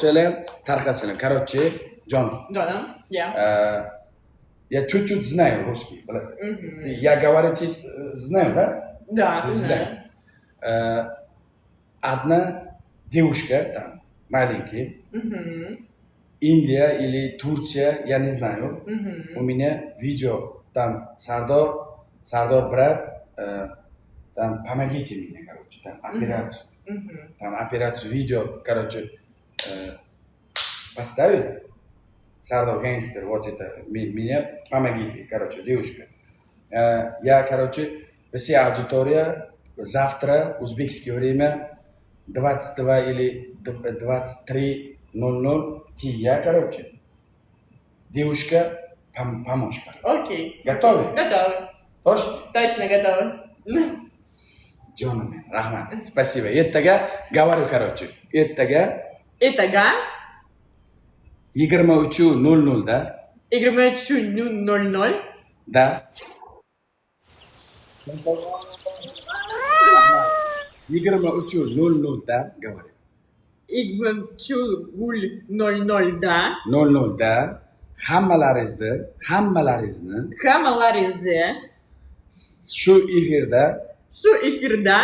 bo'lsalar ham tarqatsalar. Короче, Jon. Jonim, ya. Я чуть-чуть знаю русский. Я говорю, ты знаю, да? Да, Ты знаю. Одна девушка там, маленькая, Индия или Турция, я не знаю. У меня видео, там Сардор, брат, там помогите мне, короче, там операцию. Там операцию, видео, короче, поставили. Сардор гангстер, вот это, меня помогите, короче, девушка. Я, короче, вся аудитория, завтра, узбекское время, 22 или 23:00, я, короче, девушка, помощь. Окей. Готовы? Готовы. Точно? Точно готовы. Jonim, rahmat. Спасибо. Ertaga, говорю, короче, ertaga Итага, 23:00 da? 23:00. Da. 23:00 da, говорю. 23:00'da 00 da hammalaringizni hammalarizni shu efirda shu efirda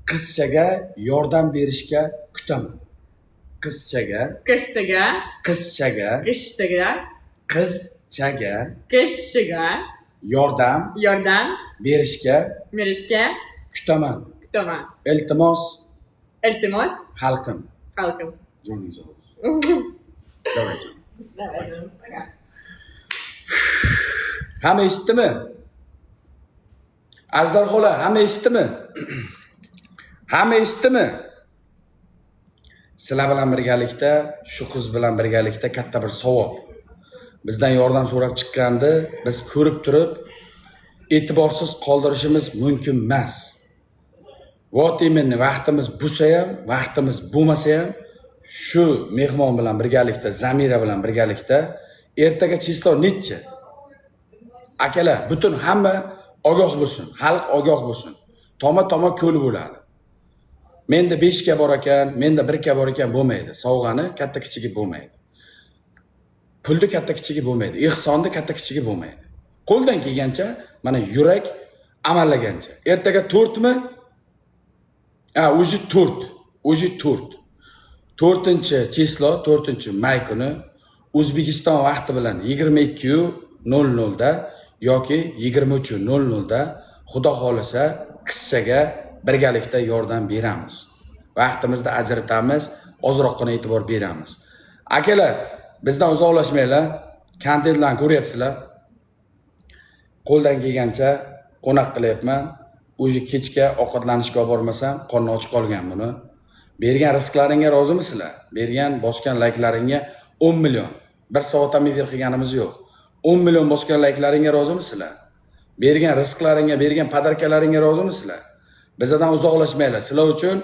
qizchaga yordam berishga kutaman. Qizchaga yordam berishga kutaman. Iltimos xalqim. Joningiz olsun. Davay jon. Hamma eshitdimi? Ajdar xola, hamma eshitdimi? Hamma eshitdimi? Sizlar bilan birgalikda, shu qiz bilan birgalikda katta bir savob. Bizdan yordam so'rab chiqqandi, biz ko'rib turib e'tiborsiz qoldirishimiz mumkin emas. Vot endi vaqtimiz bo'lsa ham, vaqtimiz bo'lmasa ham shu mehmon bilan birgalikda, Zamira bilan birgalikda ertaga chislo necha? Akalar, butun hamma ogoh bo'lsin, xalq ogoh bo'lsin. Toma ko'l bo'ladi. Menda 5 ga bor ekan, menda 1 ga bor ekan bo'lmaydi. Sovg'ani katta kichigi bo'lmaydi. Pulni katta kichigi bo'lmaydi. Ehsonni katta kichigi bo'lmaydi. Qo'ldan kelgancha, mana yurak amallagancha. Ertaga 4 mi? O'zi 4. 4-chislo, 4-may kuni O'zbekiston vaqti bilan 22:00 da yoki 23:00 da Xudo xolasa qizchaga birgalikda yordam beramiz. Vaqtimizni ajratamiz, ozroqgina e'tibor beramiz. Akalar, bizdan uzoqlashmanglar. Kontentlarni ko'ryapsizlar. Qo'ldan kelgancha qo'noq qilyapman. O'zi kechga ovqatlanishga olib bormasam, qorni och qolgan buni. Bergan rizqlaringga rozimisizlar? Bergan bosgan layklaringga 10 million. 1 soat ham efir qilganimiz yo'q. 10 million bosgan layklaringga rozimisizlar? Bergan rizqlaringga, bergan padarkalaringga rozimisizlar? Bizdan uzoqlashmanglar. Sizlar uchun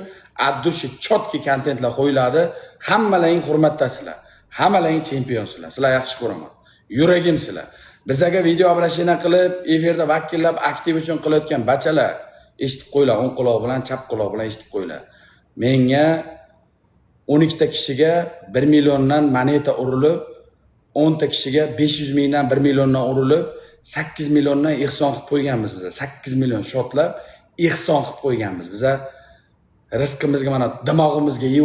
addushi chotki kontentlar qo'yiladi. Hammalaring hurmatdasizlar. Hammalaring chempionsizlar. Sizlar yaxshi ko'raman. Yuragimsizlar. Bizaga video obrashina qilib, efirda vakillab, aktiv uchun qilayotgan bachalar eshitib qo'ylar, o'ng quloq bilan, chap quloq bilan eshitib qo'ylar. Menga 12 ta kishiga 1 milliondan moneta urilib, 10 ta kishiga 500 mingdan 1 milliondan urilib, 8 milliondan ehson qilib qo'yganmiz biz. 8 million shotlab ehson qilib qo'yganmiz. Biz rizqimizga mana dimog'imizga